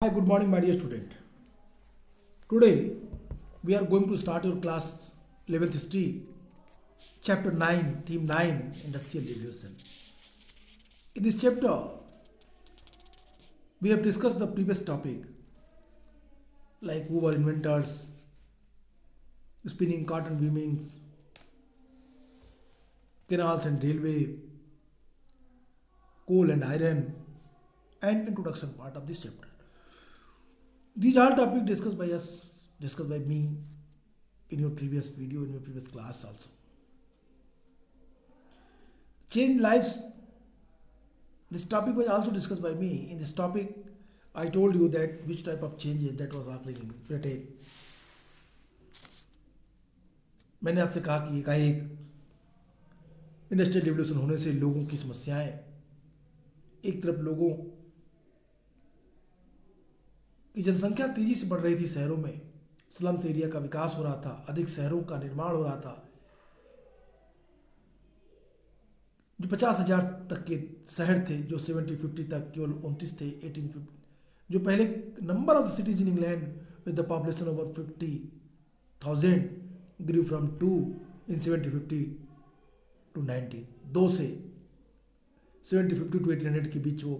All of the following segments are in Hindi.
Hi, good morning, my dear student. Today we are going to start your class 11th history, chapter 9, theme 9, industrial revolution. In this chapter, we have discussed the previous topic like who were inventors, spinning cotton weaving, canals and railway, coal and iron, and introduction part of this chapter. These are topics discussed by me in your previous video, in your previous class also. Change lives. This topic was also discussed by me. In this topic, I told you that which type of changes that was occurring in Britain. मैंने आपसे कहा कि एकाएक इंडस्ट्रियल रिवोल्यूशन होने से लोगों की समस्याएं, एक तरफ लोगों की जनसंख्या तेजी से बढ़ रही थी, शहरों में स्लम्स एरिया का विकास हो रहा था, अधिक शहरों का निर्माण हो रहा था, जो 50,000 तक के शहर थे, जो 70-50 तक केवल 29 थे 1850, जो पहले number of cities in England with the population over 50,000 grew from 2 in 70-50 to 19, 2 से 70-50 टू 1800 के बीच वो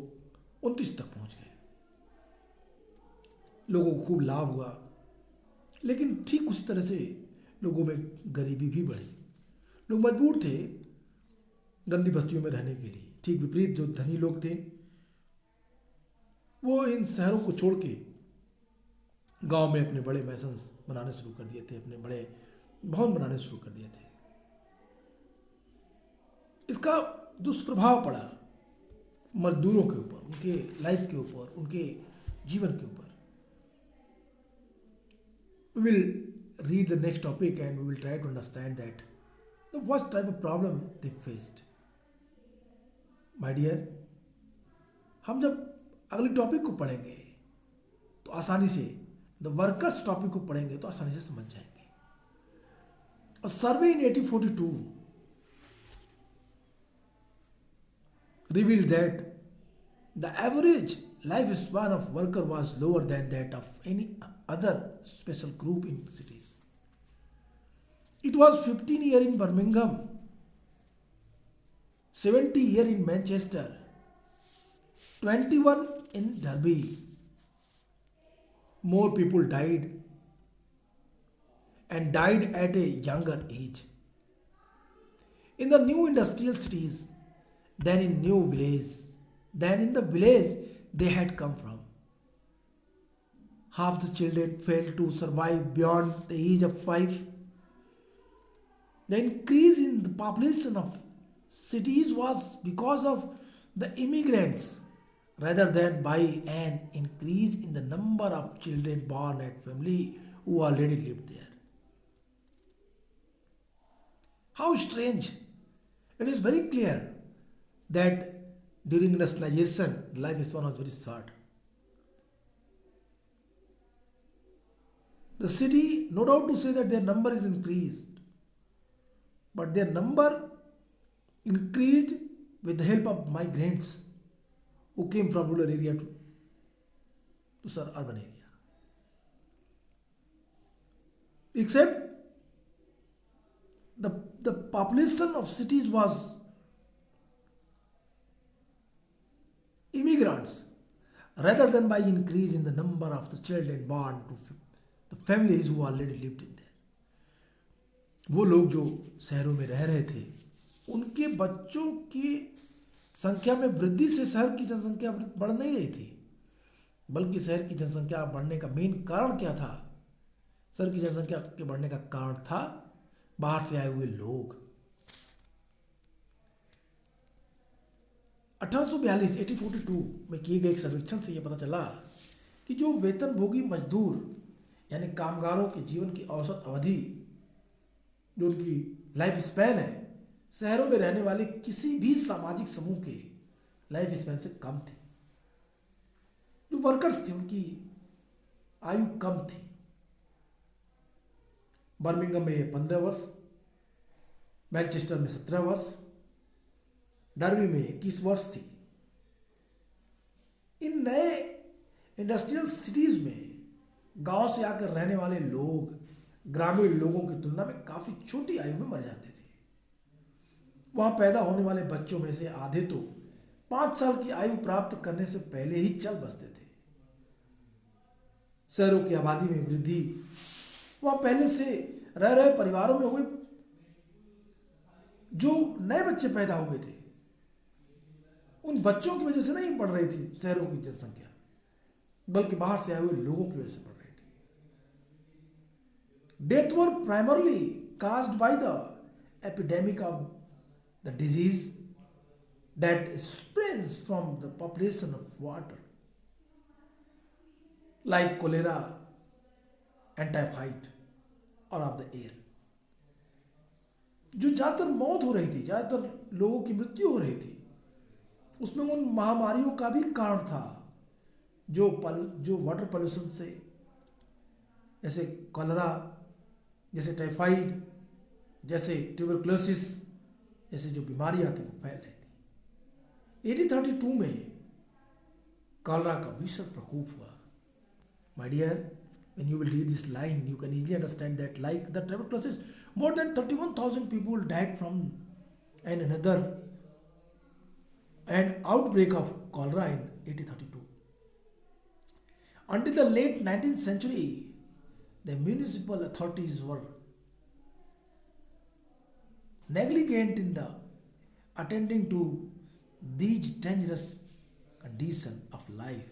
29 तक पहुंच गए। लोगों को खूब लाभ हुआ, लेकिन ठीक उसी तरह से लोगों में गरीबी भी बढ़ी। लोग मजबूर थे गंदी बस्तियों में रहने के लिए। ठीक विपरीत जो धनी लोग थे वो इन शहरों को छोड़ के गांव में अपने बड़े मैसन्स बनाने शुरू कर दिए थे, अपने बड़े भवन बनाने शुरू कर दिए थे। इसका दुष्प्रभाव पड़ा मजदूरों के ऊपर, उनके लाइफ के ऊपर, उनके जीवन के ऊपर। We will read the next topic and we will try to understand that what type of problem they faced. My dear, हम जब अगले टॉपिक को पढ़ेंगे तो आसानी से द वर्कर्स टॉपिक को पढ़ेंगे तो आसानी से समझ जाएंगे। A survey in 1842 revealed that the average lifespan of worker was lower than that of any other special group in cities. It was 15 years in Birmingham, 70 years in Manchester, 21 in Derby. More people died and died at a younger age in the new industrial cities than in the village they had come from. Half the children failed to survive beyond the age of 5. The increase in the population of cities was because of the immigrants rather than by an increase in the number of children born at family who already lived there. How strange! It is very clear that during industrialization, lifespan was very short. The city, no doubt to say that their number is increased, but their number increased with the help of migrants who came from rural area to urban area. Except the population of cities was immigrants rather than by increase in the number of the children born to the families who already lived in there. वो लोग जो शहरों में रह रहे थे उनके बच्चों की संख्या में वृद्धि से शहर की जनसंख्या बढ़ नहीं रही थी, बल्कि शहर की जनसंख्या बढ़ने का मेन कारण क्या था? शहर की जनसंख्या के बढ़ने का कारण था बाहर से आए हुए लोग। 1842 में किए गए एक सर्वेक्षण से यह पता चला कि जो वेतनभोगी मजदूर यानी कामगारों के जीवन की औसत अवधि, जो उनकी लाइफ स्पैन है, शहरों में रहने वाले किसी भी सामाजिक समूह के लाइफ स्पैन से कम थी। जो वर्कर्स थे उनकी आयु कम थी। बर्मिंघम में 15 वर्ष, मैनचेस्टर में 17 वर्ष, डर्बी में 21 वर्ष थी। इन नए इंडस्ट्रियल सिटीज में गांव से आकर रहने वाले लोग ग्रामीण लोगों की तुलना में काफी छोटी आयु में मर जाते थे। वहां पैदा होने वाले बच्चों में से आधे तो 5 साल की आयु प्राप्त करने से पहले ही चल बसते थे। शहरों की आबादी में वृद्धि, वहां पहले से रह रहे परिवारों में हुए जो नए बच्चे पैदा हुए थे, उन बच्चों की वजह से नहीं बढ़ रही थी शहरों की जनसंख्या, बल्कि बाहर से आए हुए लोगों की वजह से बढ़ रही थी। Death were primarily caused by the epidemic of the disease that spreads from the population of water, like cholera and typhoid, और ऑफ द एयर। जो ज़्यादातर मौत हो रही थी, ज़्यादातर लोगों की मृत्यु हो रही थी, उसमें उन महामारियों का भी कारण था जो वाटर पोल्यूशन से, जैसे कॉलरा, जैसे टाइफाइड, जैसे ट्यूबरक्लोसिस जैसे जो बीमारियां थी वो फैल रही थी। 1832 में कॉलरा का भीषण प्रकोप हुआ। My dear, when you will read this line, you can easily understand that, like the tuberculosis, more than 31,000 people died from an outbreak of cholera in 1832. Until the late 19th century, the municipal authorities were negligent in the attending to these dangerous conditions of life,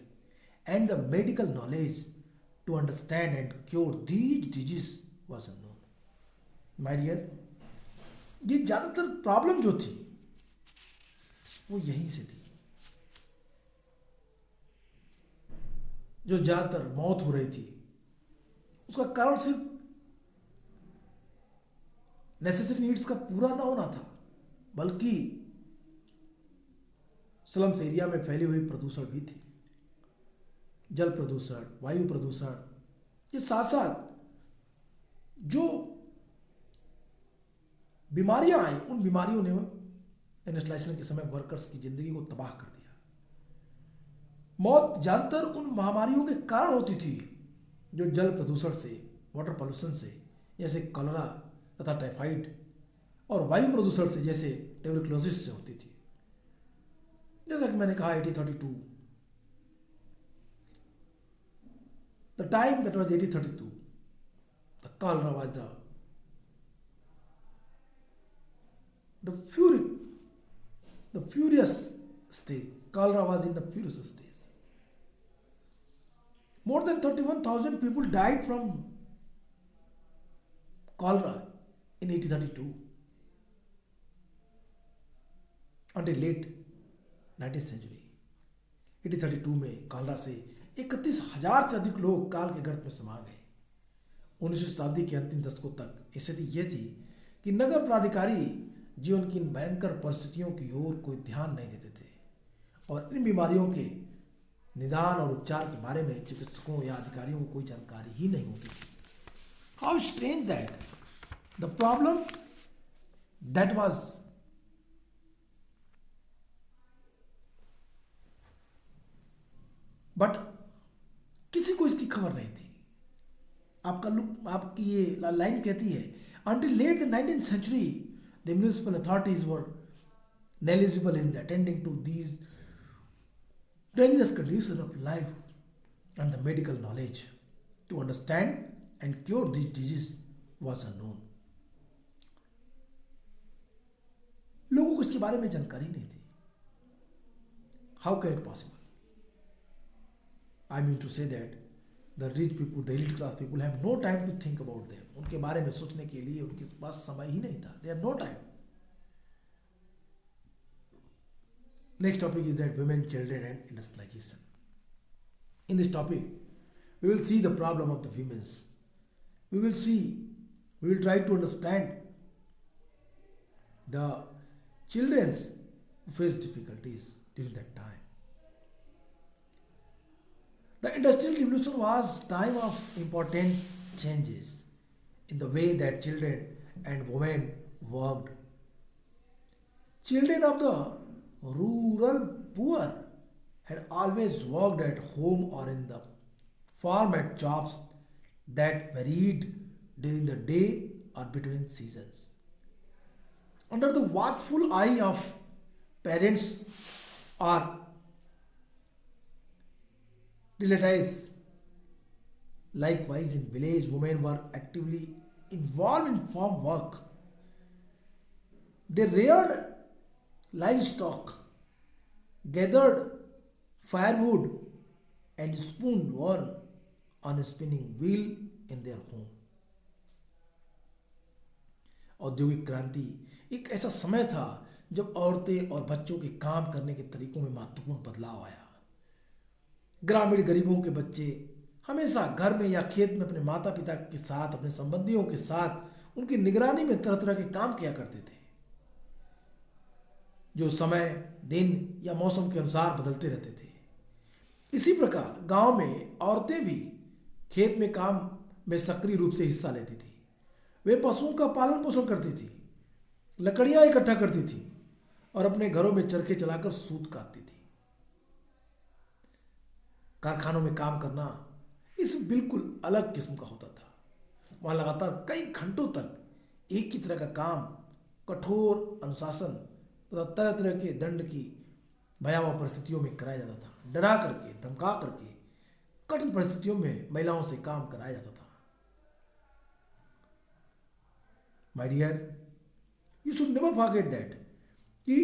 and the medical knowledge to understand and cure these diseases was unknown. My dear, ये ज़्यादातर प्रॉब्लम जो थी वो यहीं से थी। जो ज़्यादातर मौत हो रही थी उसका कारण सिर्फ नेसेसरी नीड्स का पूरा ना होना था, बल्कि स्लम्स एरिया में फैली हुई प्रदूषण भी थी। जल प्रदूषण, वायु प्रदूषण, ये साथ साथ जो बीमारियां आई, उन बीमारियों ने इंडस्ट्रियलाइजेशन के समय वर्कर्स की जिंदगी को तबाह कर दिया। मौत ज्यादातर उन महामारियों के कारण होती थी जो जल प्रदूषण से, वाटर पोल्यूशन से, जैसे कॉलरा तथा टाइफाइड, और वायु प्रदूषण से, जैसे ट्यूबरक्लोसिस से होती थी। जैसा कि मैंने कहा 1832, the time that was 1832, the cholera was the furious stage. Cholera was in the furious stage. More than 31,000 people died from cholera in 1832 until late 19th century. 1832 में कॉलरा से 31,000 से अधिक लोग काल के गर्त में समा गए। 19वीं शताब्दी के अंतिम दशकों तक स्थिति यह थी कि नगर प्राधिकारी जीवन की इन भयंकर परिस्थितियों की ओर कोई ध्यान नहीं देते थे, और इन बीमारियों के निदान और उपचार के बारे में चिकित्सकों या अधिकारियों को कोई जानकारी ही नहीं होती थी। How strange that the problem that was but किसी को इसकी खबर नहीं थी। आपकी ये लाइन कहती है, until late the 19th century, the municipal authorities were negligible in attending to these dangerous conditions of life, and the medical knowledge to understand and cure this disease was unknown. लोगों को इसके बारे में जानकारी नहीं थी। How can it possible? I mean to say that the rich people, the elite class people have no time to think about them. उनके बारे में सोचने के लिए उनके पास समय ही नहीं था. They have no time. Next topic is that women, children and industrialization. In this topic, we will see the problem of the women's. We will try to understand the children's who face difficulties during that time. The Industrial Revolution was time of important changes in the way that children and women worked. Children of the rural poor had always worked at home or in the farm at jobs that varied during the day or between seasons. Under the watchful eye of parents or relatives, likewise in village, women were actively involved in farm work. They reared livestock, gathered firewood, and spun yarn on a spinning wheel in their home. औद्योगिक क्रांति एक ऐसा समय था जब औरतें और बच्चों के काम करने के तरीकों में महत्वपूर्ण बदलाव आया। ग्रामीण गरीबों के बच्चे हमेशा घर में या खेत में अपने माता पिता के साथ, अपने संबंधियों के साथ उनकी निगरानी में तरह तरह के काम किया करते थे, जो समय, दिन या मौसम के अनुसार बदलते रहते थे। इसी प्रकार गांव में औरतें भी खेत में काम में सक्रिय रूप से हिस्सा लेती थी। वे पशुओं का पालन पोषण करती थी, लकड़ियां इकट्ठा करती थी और अपने घरों में चरखे चलाकर सूत काटती थी। कारखानों में काम करना इस बिल्कुल अलग किस्म का होता था। वहां लगातार कई घंटों तक एक ही तरह का काम कठोर अनुशासन तथा तरह तरह के दंड की भयावह परिस्थितियों में कराया जाता था। डरा करके, धमका करके कठिन परिस्थितियों में महिलाओं से काम कराया जाता था। My dear, you should never forget that कि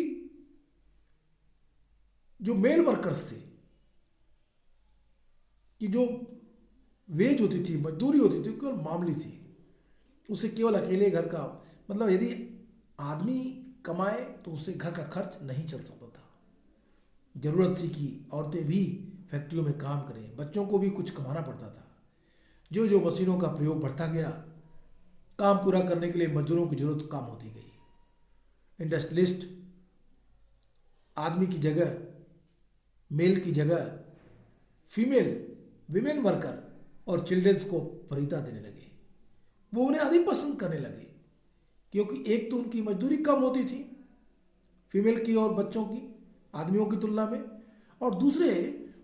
जो मेल वर्कर्स थे, कि जो वेज होती थी, मजदूरी होती थी, केवल मामूली थी। उसे केवल अकेले घर का, मतलब यदि आदमी कमाए तो उससे घर का खर्च नहीं चल सकता था। जरूरत थी कि औरतें भी फैक्ट्रियों में काम करें, बच्चों को भी कुछ कमाना पड़ता था। जो जो मशीनों का प्रयोग बढ़ता गया, काम पूरा करने के लिए मजदूरों की जरूरत कम होती गई। इंडस्ट्रियलिस्ट आदमी की जगह, मेल की जगह फीमेल, विमेन वर्कर और चिल्ड्रंस को वरीयता देने लगे। वो उन्हें अधिक पसंद करने लगे, क्योंकि एक तो उनकी मजदूरी कम होती थी, फीमेल की और बच्चों की, आदमियों की तुलना में, और दूसरे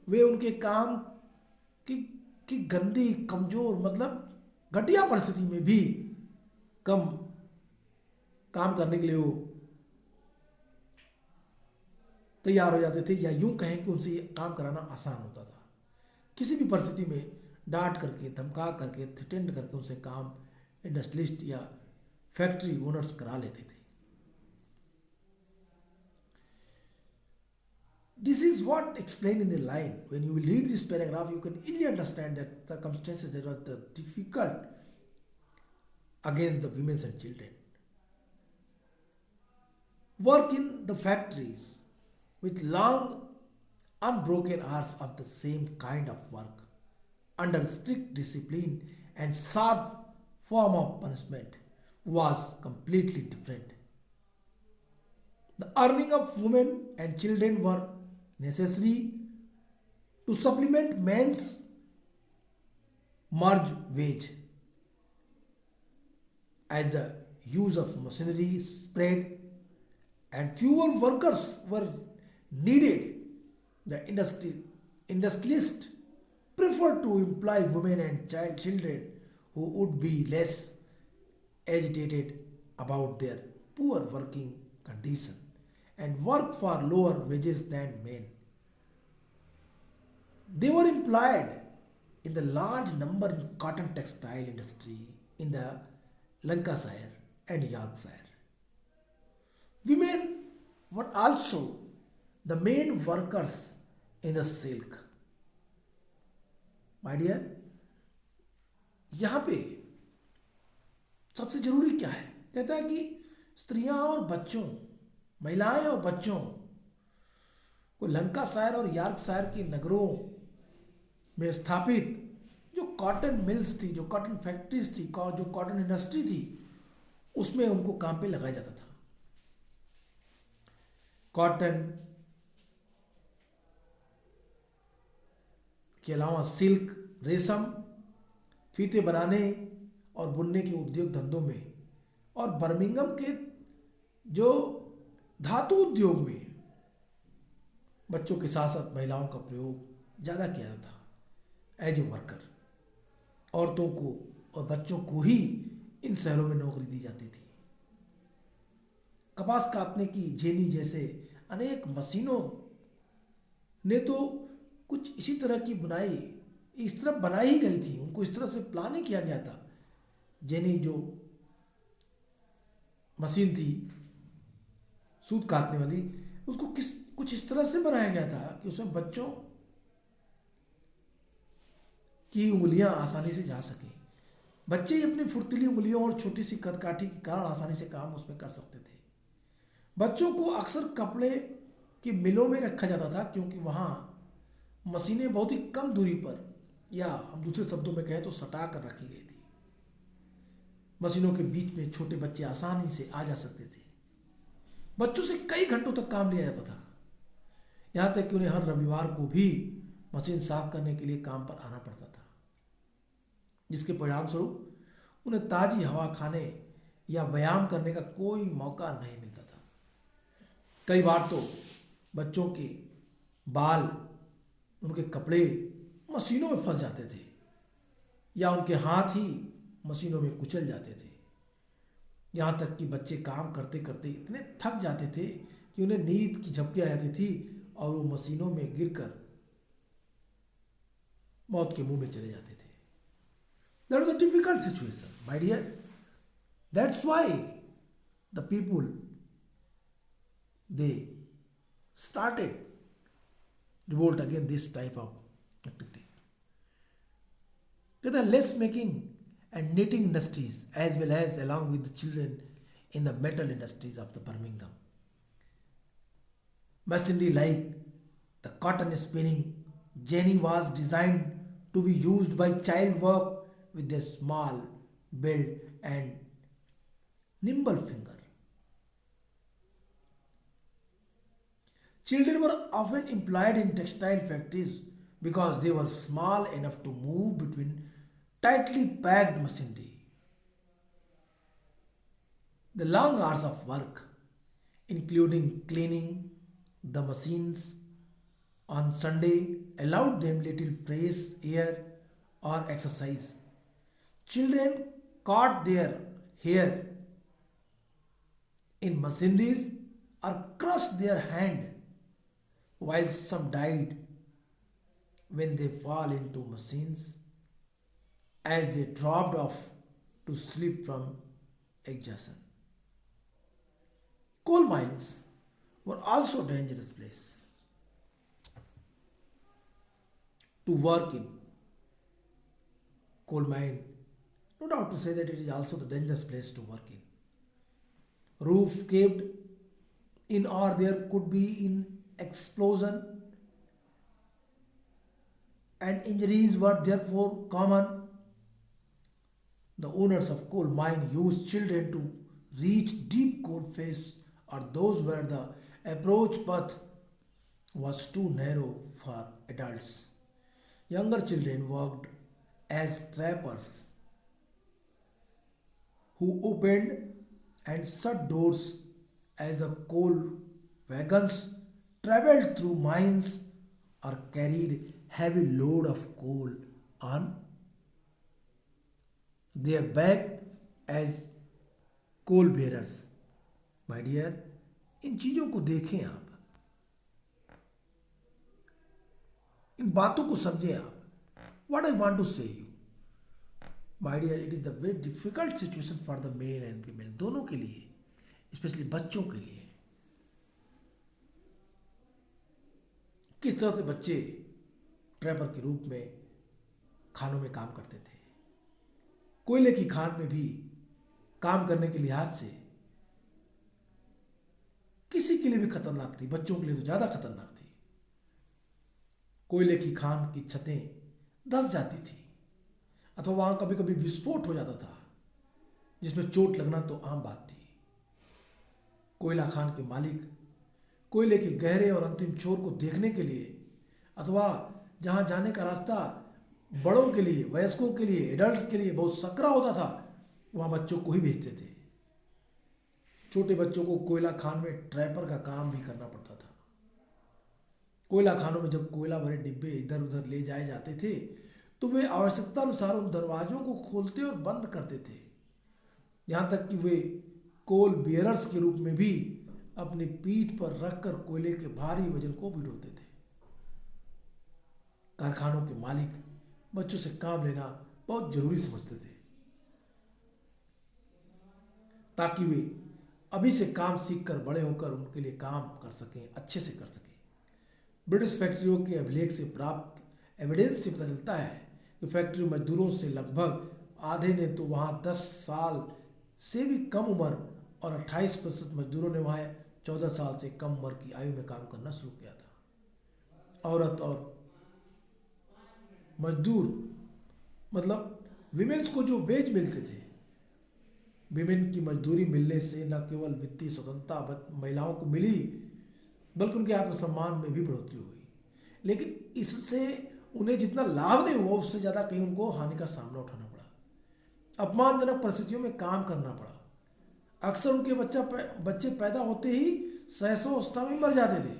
वे उनके काम की गंदी, कमजोर, मतलब घटिया परिस्थिति में भी कम काम करने के लिए वो तैयार हो जाते थे, या यूं कहें कि उनसे ये काम कराना आसान होता था। किसी भी परिस्थिति में डांट करके, धमका करके, थ्रेटेंड करके उनसे काम इंडस्ट्रियलिस्ट या फैक्ट्री ओनर्स करा लेते थे। This is what explained in the line. When you will read this paragraph, you can easily understand that circumstances that were difficult against the women and children. Work in the factories with long, unbroken hours of the same kind of work, under strict discipline and sharp form of punishment, was completely different. The earning of women and children were necessary to supplement men's merge wage. As the use of machinery spread and fewer workers were needed, the industrialists preferred to employ women and children who would be less agitated about their poor working condition and work for lower wages than men. They were employed in the large number in cotton textile industry in the Lancashire and Yorkshire. Women were also the main workers in the silk. My dear, यहाँ पे सबसे जरूरी क्या है? कहता है कि स्त्रियां और बच्चों, महिलाएं और बच्चों को लंकाशायर और यॉर्कशायर के नगरों में स्थापित जो कॉटन मिल्स थी, जो कॉटन फैक्ट्रीज थी, जो कॉटन इंडस्ट्री थी, उसमें उनको काम पे लगाया जाता था। कॉटन के अलावा सिल्क, रेशम, फीते बनाने और बुनने के उद्योग धंधों में, और बर्मिंघम के जो धातु उद्योग में बच्चों के साथ साथ महिलाओं का प्रयोग ज़्यादा किया जाता था एज ए वर्कर। औरतों को और बच्चों को ही इन शहरों में नौकरी दी जाती थी। कपास काटने की जेनी जैसे अनेक मशीनों ने तो कुछ इसी तरह की बुनाई इस तरह बनाई ही गई थी, उनको इस तरह से प्लान ही किया गया था। जेनी जो मशीन थी सूत काटने वाली, उसको कुछ इस तरह से बनाया गया था कि उसमें बच्चों की उंगलियां आसानी से जा सकें। बच्चे ही अपनी फुर्तीली उंगलियों और छोटी सी कदकाठी के कारण आसानी से काम उसमें कर सकते थे। बच्चों को अक्सर कपड़े की मिलों में रखा जाता था क्योंकि वहाँ मशीनें बहुत ही कम दूरी पर, या हम दूसरे शब्दों में कहें तो सटा कर रखी गई थी। मशीनों के बीच में छोटे बच्चे आसानी से आ जा सकते थे। बच्चों से कई घंटों तक काम लिया जाता था, यहाँ तक कि उन्हें हर रविवार को भी मशीन साफ करने के लिए काम पर आना पड़ता था, जिसके परिणाम स्वरूप उन्हें ताजी हवा खाने या व्यायाम करने का कोई मौका नहीं मिलता था। कई बार तो बच्चों के बाल, उनके कपड़े मशीनों में फंस जाते थे या उनके हाथ ही मशीनों में कुचल जाते थे। यहाँ तक कि बच्चे काम करते करते इतने थक जाते थे कि उन्हें नींद की झपकी आ जाती थी और वो मशीनों में गिरकर मौत के मुंह में चले जाते थे। That was a difficult situation, my dear. That's why the people, they started revolt against this type of activities. The lace making and knitting industries, as well as along with the children in the metal industries of the Birmingham. Machinery like the cotton spinning jenny was designed to be used by child work with their small build and nimble finger. Children were often employed in textile factories because they were small enough to move between tightly packed machinery. The long hours of work, including cleaning the machines on Sunday, allowed them little fresh air or exercise. Children caught their hair in machineries or crushed their hand, while some died when they fall into machines as they dropped off to sleep from exhaustion. Coal mines were also dangerous places to work in. Coal mine, no doubt to say that it is also the dangerous place to work in. Roof caved in, or there could be in explosion, and injuries were therefore common. The owners of coal mine used children to reach deep coal face or those where the approach path was too narrow for adults. Younger children worked as trappers who opened and shut doors as the coal wagons traveled through mines or carried heavy load of coal on their back as coal bearers. My dear, इन चीज़ों को देखें आप, इन बातों को समझें आप. What I want to say you, my dear, it is the very difficult situation for the male and female, दोनों के लिए, स्पेशली बच्चों के लिए. किस तरह से बच्चे ट्रैपर के रूप में खानों में काम करते थे. कोयले की खान में भी काम करने के लिहाज से किसी के लिए भी खतरनाक थी, बच्चों के लिए तो ज़्यादा खतरनाक थी. कोयले की खान की छतें धंस जाती थी अथवा वहाँ कभी कभी विस्फोट हो जाता था, जिसमें चोट लगना तो आम बात थी. कोयला खान के मालिक कोयले के गहरे और अंतिम छोर को देखने के लिए अथवा जहाँ जाने का रास्ता बड़ों के लिए, वयस्कों के लिए, एडल्ट्स के लिए बहुत सकरा होता था, वहाँ बच्चों को ही भेजते थे. छोटे बच्चों को कोयला खान में ट्रैपर का काम भी करना पड़ता था. कोयला खानों में जब कोयला भरे डिब्बे इधर उधर ले जाए जाते थे तो वे आवश्यकता अनुसार उन दरवाजों को खोलते और बंद करते थे। यहाँ तक कि वे कोल बियरर्स के रूप में भी अपनी पीठ पर रखकर कोयले के भारी वजन को भी ढोते थे। कारखानों के मालिक बच्चों से काम लेना बहुत जरूरी समझते थे ताकि वे अभी से काम सीखकर बड़े होकर उनके लिए काम कर सकें, अच्छे से कर सकें। ब्रिटिश फैक्ट्रियों के अभिलेख से प्राप्त एविडेंस से पता चलता है कि फैक्ट्री मजदूरों से लगभग आधे ने तो वहाँ 10 साल से भी कम उम्र और 28% मजदूरों ने वहाँ 14 साल से कम उम्र की आयु में काम करना शुरू किया था। औरत और मजदूर मतलब विमेन्स को जो वेज मिलते थे, विमेन की मजदूरी मिलने से न केवल वित्तीय स्वतंत्रता महिलाओं को मिली बल्कि उनके आत्मसम्मान में भी बढ़ोतरी हुई। लेकिन इससे उन्हें जितना लाभ नहीं हुआ उससे ज़्यादा कहीं उनको हानि का सामना उठाना पड़ा। अपमानजनक परिस्थितियों में काम करना पड़ा। अक्सर उनके बच्चे पैदा होते ही शैशवावस्था में मर जाते थे।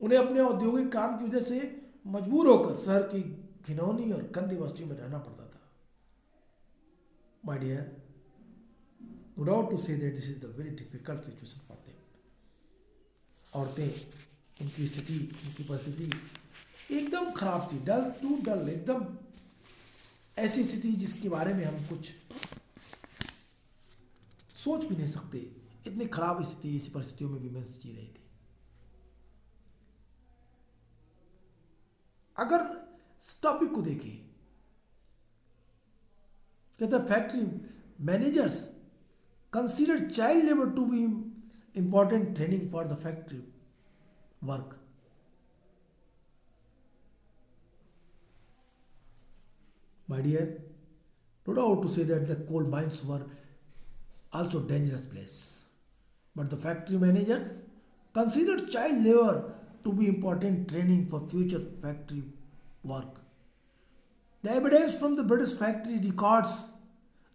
उन्हें अपने औद्योगिक काम की वजह से मजबूर होकर शहर की घिनौनी और गंदी बस्तियों में रहना पड़ता था। My dear, no doubt to say that this is the very difficult situation for them. औरतें, उनकी स्थिति, उनकी परिस्थिति एकदम खराब थी, डल टू डल, एकदम ऐसी स्थिति जिसके बारे में हम कुछ सोच भी नहीं सकते। इतनी खराब स्थिति, इस परिस्थितियों में विमेंस जी रही थी। अगर इस टॉपिक को देखें, कहते factory managers consider child labour to be important training for the factory work. My dear, no doubt to say that the coal mines were also dangerous place, but the factory managers considered child labor to be important training for future factory work. The evidence from the British factory records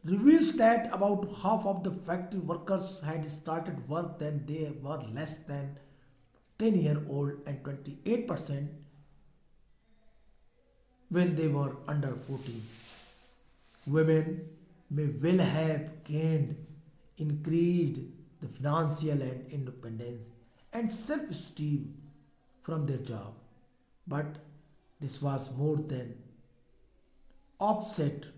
reveals that about half of the factory workers had started work when they were less than 10-year-old and 28% when they were under 14. Women may well have gained increased the financial and independence and self-esteem from their job, but this was more than offset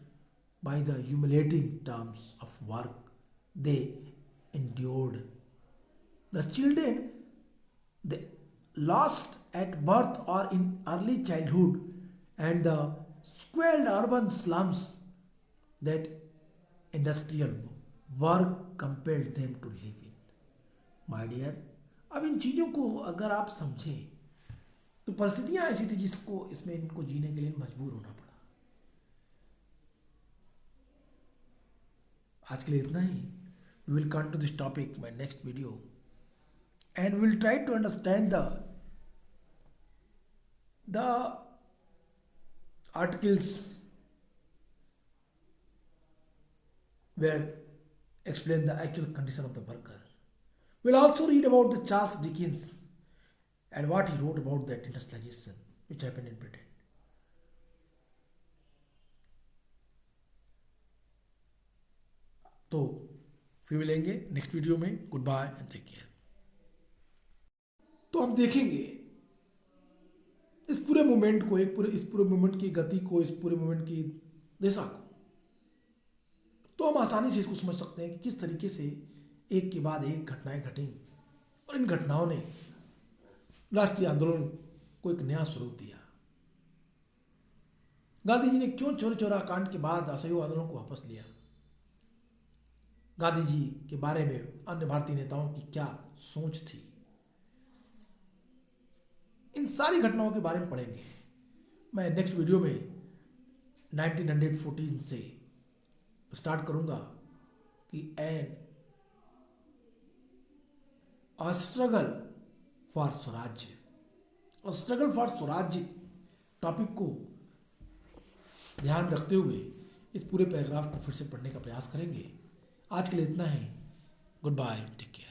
by the humiliating terms of work they endured. The children they lost at birth or in early childhood and the squalid urban slums that industrial work compelled them to live in. My dear, अब इन चीज़ों को अगर आप समझें तो परिस्थितियाँ ऐसी थी जिसको इसमें इनको जीने के लिए मजबूर होना पड़ा। आज के लिए इतना ही। We will come to this topic in my next video and we will try to understand the articles where explain the actual condition of the worker. We will also read about the Charles Dickens and what he wrote about that industrialization which happened in Britain. तो फिर मिलेंगे नेक्स्ट वीडियो में। Good bye and take care. तो हम देखेंगे इस पूरे मूवमेंट को, इस पूरे मूवमेंट की गति को, इस पूरे मूवमेंट की दिशा को। तो हम आसानी से इसको समझ सकते हैं कि किस तरीके से एक के बाद एक घटनाएं घटी और इन घटनाओं ने राष्ट्रीय आंदोलन को एक नया स्वरूप दिया। गांधी जी ने क्यों चौरी चौरा कांड के बाद असहयोग आंदोलन को वापस लिया, गांधी जी के बारे में अन्य भारतीय नेताओं की क्या सोच थी, इन सारी घटनाओं के बारे में पढ़ेंगे। मैं नेक्स्ट वीडियो में 1914 से स्टार्ट करूंगा कि स्ट्रगल फॉर स्वराज्य, स्ट्रगल फॉर स्वराज्य टॉपिक को ध्यान रखते हुए इस पूरे पैराग्राफ को फिर से पढ़ने का प्रयास करेंगे। आज के लिए इतना ही। Goodbye, take care.